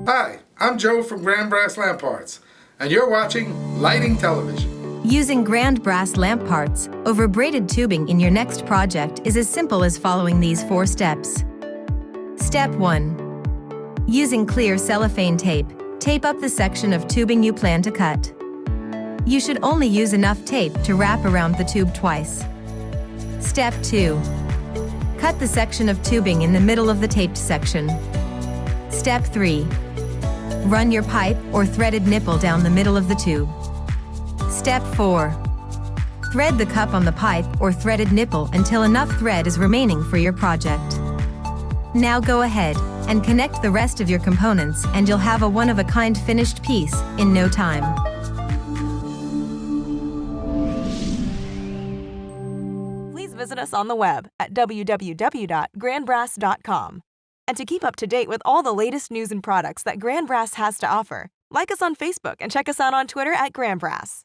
Hi, I'm Joe from Grand Brass Lamp Parts, and you're watching Lighting Television. Using grand brass lamp parts over braided tubing in your next project is as simple as following these 4 steps. Step 1. Using clear cellophane tape, tape up the section of tubing you plan to cut. You should only use enough tape to wrap around the tube twice. Step 2. Cut the section of tubing in the middle of the taped section. Step 3. Run your pipe or threaded nipple down the middle of the tube. Step 4. Thread the cup on the pipe or threaded nipple until enough thread is remaining for your project. Now go ahead and connect the rest of your components and you'll have a one-of-a-kind finished piece in no time. Please visit us on the web at www.grandbrass.com. And to keep up to date with all the latest news and products that Grand Brass has to offer, like us on Facebook and check us out on Twitter at Grand Brass.